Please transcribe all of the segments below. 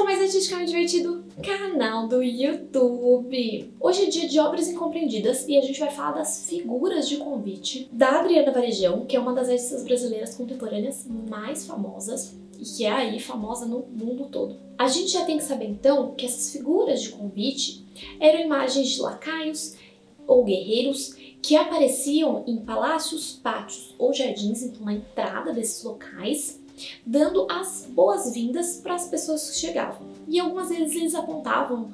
ao mais artisticamente divertido canal do YouTube. Hoje é dia de obras incompreendidas e a gente vai falar das figuras de convite da Adriana Varejão, que é uma das artistas brasileiras contemporâneas mais famosas e que é aí famosa no mundo todo. A gente já tem que saber então que essas figuras de convite eram imagens de lacaios ou guerreiros que apareciam em palácios, pátios ou jardins, então na entrada desses locais, dando as boas-vindas para as pessoas que chegavam. E algumas vezes eles apontavam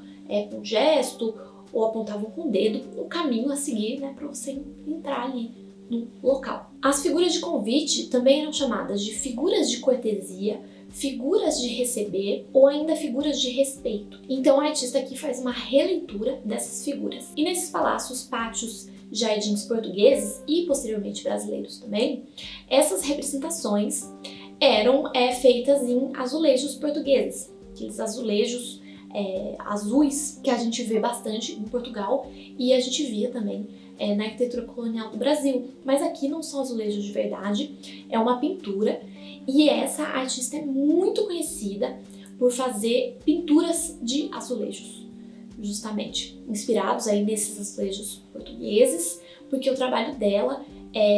com um gesto ou apontavam com o dedo o caminho a seguir, né, para você entrar ali no local. As figuras de convite também eram chamadas de figuras de cortesia, figuras de receber ou ainda figuras de respeito. Então a artista aqui faz uma releitura dessas figuras. E nesses palácios, pátios, jardins portugueses e posteriormente brasileiros também, essas representações eram feitas em azulejos portugueses, aqueles azulejos azuis que a gente vê bastante em Portugal e a gente via também na arquitetura colonial do Brasil. Mas aqui não são azulejos de verdade, é uma pintura e essa artista é muito conhecida por fazer pinturas de azulejos, justamente inspirados aí nesses azulejos portugueses, porque o trabalho dela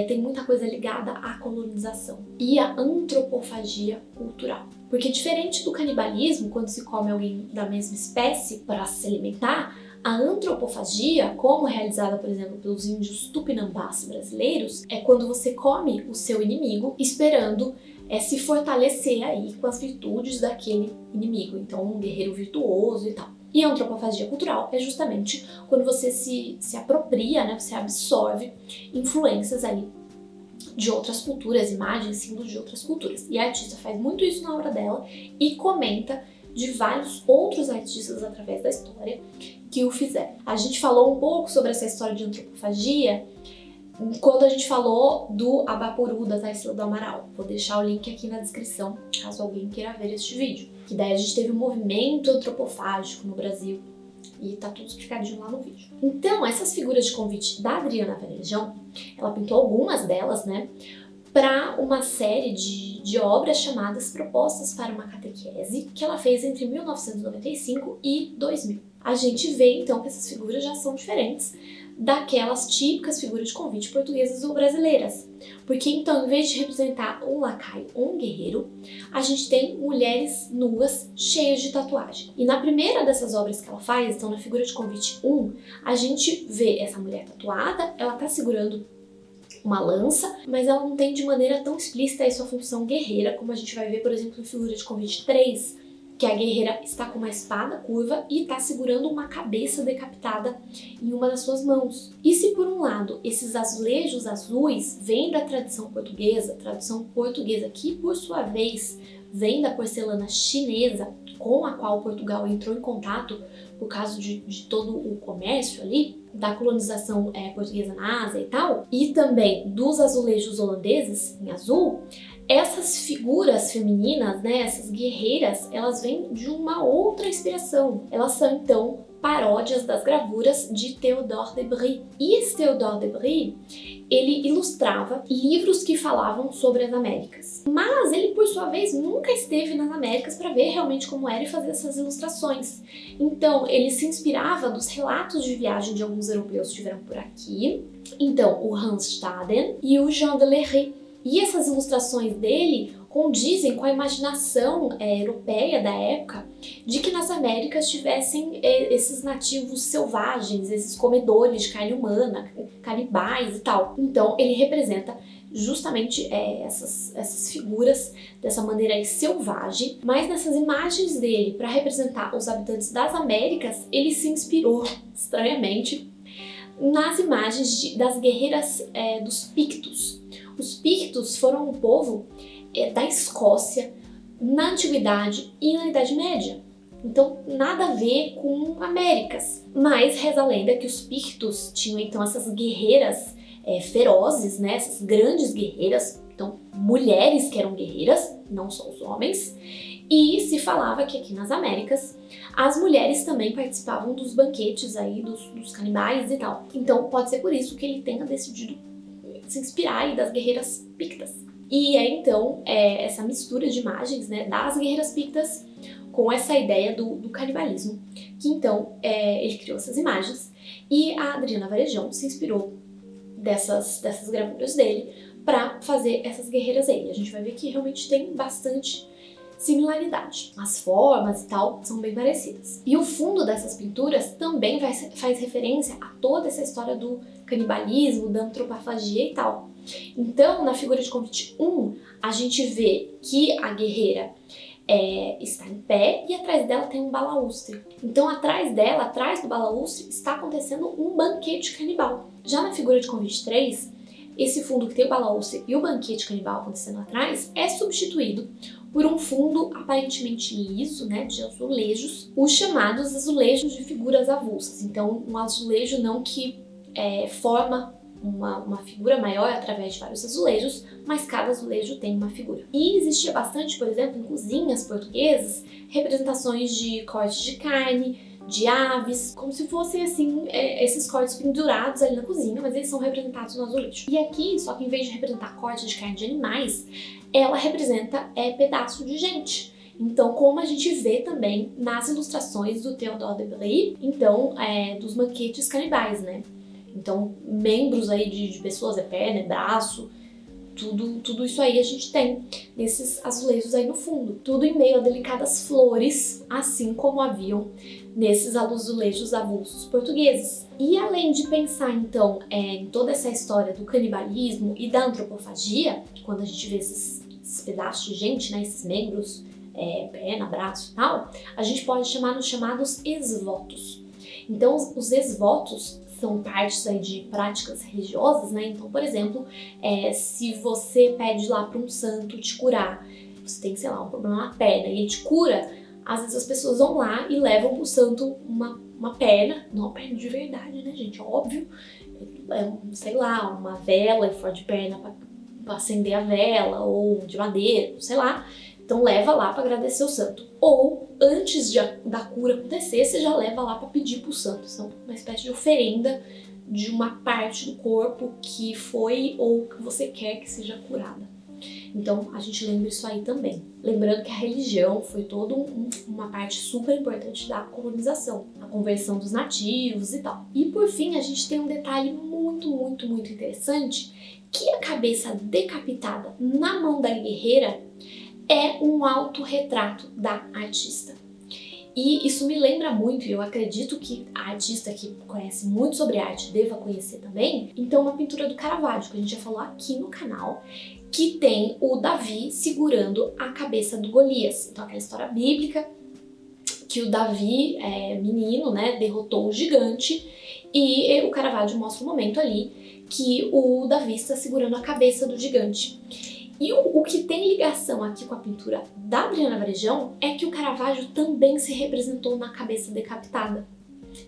tem muita coisa ligada à colonização e à antropofagia cultural. Porque diferente do canibalismo, quando se come alguém da mesma espécie para se alimentar, a antropofagia, como realizada, por exemplo, pelos índios tupinambás brasileiros, é quando você come o seu inimigo esperando se fortalecer aí com as virtudes daquele inimigo. Então, um guerreiro virtuoso e tal. E a antropofagia cultural é justamente quando você se apropria, né, você absorve influências aí de outras culturas, imagens, símbolos de outras culturas. E a artista faz muito isso na obra dela e comenta de vários outros artistas através da história que o fizeram. A gente falou um pouco sobre essa história de antropofagia quando a gente falou do Abapuru, da Tarsila do Amaral. Vou deixar o link aqui na descrição, caso alguém queira ver este vídeo. Que daí a gente teve um movimento antropofágico no Brasil e tá tudo explicadinho lá no vídeo. Então, essas figuras de convite da Adriana Varejão, ela pintou algumas delas, né, para uma série de obras chamadas Propostas para uma Catequese, que ela fez entre 1995 e 2000. A gente vê, então, que essas figuras já são diferentes daquelas típicas figuras de convite portuguesas ou brasileiras. Porque, então, em vez de representar um lacaio ou um guerreiro, a gente tem mulheres nuas cheias de tatuagem. E na primeira dessas obras que ela faz, então na figura de convite 1, a gente vê essa mulher tatuada, ela tá segurando uma lança, mas ela não tem de maneira tão explícita a sua função guerreira, como a gente vai ver, por exemplo, na figura de convite 3, que a guerreira está com uma espada curva e está segurando uma cabeça decapitada em uma das suas mãos. E se por um lado esses azulejos azuis vêm da tradição portuguesa que por sua vez vem da porcelana chinesa, com a qual Portugal entrou em contato por causa de todo o comércio ali, da colonização portuguesa na Ásia e tal, e também dos azulejos holandeses em azul, essas figuras femininas, né, essas guerreiras, elas vêm de uma outra inspiração. Elas são, então, paródias das gravuras de Théodore de Bry. E esse Théodore de Bry, ele ilustrava livros que falavam sobre as Américas. Mas ele, por sua vez, nunca esteve nas Américas para ver realmente como era e fazer essas ilustrações. Então, ele se inspirava dos relatos de viagem de alguns europeus que estiveram por aqui. Então, o Hans Staden e o Jean de Lery. E essas ilustrações dele condizem com a imaginação europeia da época de que nas Américas tivessem esses nativos selvagens, esses comedores de carne humana, canibais e tal. Então ele representa justamente essas figuras dessa maneira aí selvagem, mas nessas imagens dele para representar os habitantes das Américas, ele se inspirou, estranhamente, nas imagens das guerreiras dos Pictos. Os Pictos foram um povo da Escócia na Antiguidade e na Idade Média. Então, nada a ver com Américas. Mas reza a lenda que os Pictos tinham então essas guerreiras ferozes, né? Essas grandes guerreiras, então mulheres que eram guerreiras, não só os homens. E se falava que aqui nas Américas as mulheres também participavam dos banquetes aí dos canibais e tal. Então pode ser por isso que ele tenha decidido se inspirar aí das guerreiras pictas. E é então essa mistura de imagens, né, das guerreiras pictas com essa ideia do canibalismo, que então ele criou essas imagens e a Adriana Varejão se inspirou dessas gravuras dele para fazer essas guerreiras aí. A gente vai ver que realmente tem bastante similaridade. As formas e tal são bem parecidas. E o fundo dessas pinturas também faz referência a toda essa história do canibalismo, da antropofagia e tal. Então, na figura de convite 1, a gente vê que a guerreira está em pé e atrás dela tem um balaústre. Então, atrás dela, atrás do balaústre, está acontecendo um banquete canibal. Já na figura de convite 3, esse fundo que tem o balaústre e o banquete canibal acontecendo atrás é substituído por um fundo aparentemente liso, né, de azulejos, os chamados azulejos de figuras avulsas. Então, um azulejo não que forma uma figura maior através de vários azulejos, mas cada azulejo tem uma figura. E existia bastante, por exemplo, em cozinhas portuguesas, representações de cortes de carne, de aves, como se fossem assim, esses cortes pendurados ali na cozinha, mas eles são representados no azulejo. E aqui, só que em vez de representar cortes de carne de animais, ela representa pedaço de gente. Então, como a gente vê também nas ilustrações do Théodore de Bry, então, dos banquetes canibais, né? Então, membros aí de pessoas, perna, braço, tudo isso aí a gente tem nesses azulejos aí no fundo. Tudo em meio a delicadas flores, assim como haviam nesses azulejos avulsos portugueses. E além de pensar, então, em toda essa história do canibalismo e da antropofagia, quando a gente vê esses pedaços de gente, né, esses membros, perna, braço e tal, a gente pode chamar nos chamados esvotos. Então, os esvotos são partes aí de práticas religiosas, né? Então, por exemplo, se você pede lá para um santo te curar, você tem, sei lá, um problema na perna e ele te cura, às vezes as pessoas vão lá e levam pro santo uma perna, não uma perna de verdade, né, gente? Óbvio, sei lá, uma vela e for de perna para acender a vela, ou de madeira, sei lá. Então leva lá para agradecer o santo. Ou antes da cura acontecer, você já leva lá para pedir pro santo. São uma espécie de oferenda de uma parte do corpo que foi ou que você quer que seja curada. Então a gente lembra isso aí também. Lembrando que a religião foi toda uma parte super importante da colonização, a conversão dos nativos e tal. E por fim, a gente tem um detalhe muito, muito, muito interessante, que a cabeça decapitada na mão da guerreira é um autorretrato da artista. E isso me lembra muito, e eu acredito que a artista que conhece muito sobre arte deva conhecer também, então uma pintura do Caravaggio, que a gente já falou aqui no canal, que tem o Davi segurando a cabeça do Golias. Então aquela história bíblica que o Davi, menino, né, derrotou o gigante, e o Caravaggio mostra um momento ali que o Davi está segurando a cabeça do gigante. E o que tem ligação aqui com a pintura da Adriana Varejão é que o Caravaggio também se representou na cabeça decapitada,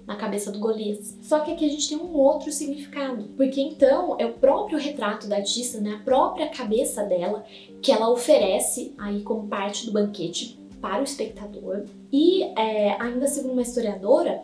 na cabeça do Golias. Só que aqui a gente tem um outro significado, porque então é o próprio retrato da artista, né, a própria cabeça dela, que ela oferece aí como parte do banquete para o espectador. E ainda segundo uma historiadora,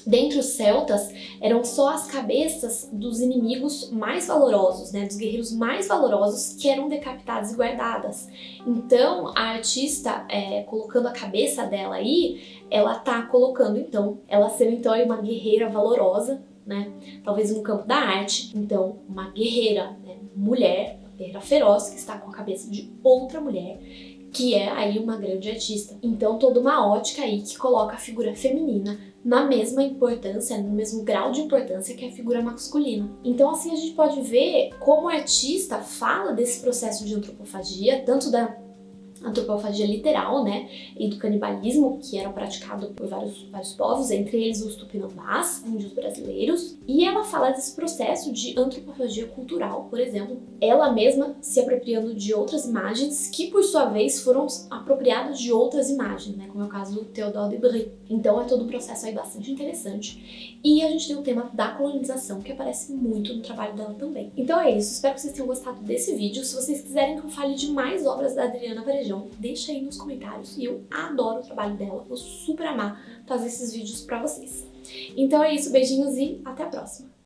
dentre os celtas, eram só as cabeças dos inimigos mais valorosos, né, dos guerreiros mais valorosos, que eram decapitadas e guardadas. Então, a artista, colocando a cabeça dela aí, ela tá colocando, então, ela sendo então aí uma guerreira valorosa, né, talvez no campo da arte, então, uma guerreira, né, mulher, uma guerreira feroz, que está com a cabeça de outra mulher, que é aí uma grande artista. Então, toda uma ótica aí que coloca a figura feminina na mesma importância, no mesmo grau de importância que a figura masculina. Então, assim, a gente pode ver como o artista fala desse processo de antropofagia, tanto da antropofagia literal, né, e do canibalismo, que era praticado por vários povos, entre eles os tupinambás, índios brasileiros, e ela fala desse processo de antropofagia cultural, por exemplo, ela mesma se apropriando de outras imagens que, por sua vez, foram apropriadas de outras imagens, né, como é o caso do Théodore de Bry. Então é todo um processo aí bastante interessante. E a gente tem o tema da colonização, que aparece muito no trabalho dela também. Então é isso, espero que vocês tenham gostado desse vídeo. Se vocês quiserem que eu fale de mais obras da Adriana Varejão, deixa aí nos comentários, e eu adoro o trabalho dela, vou super amar fazer esses vídeos pra vocês. Então é isso, beijinhos e até a próxima!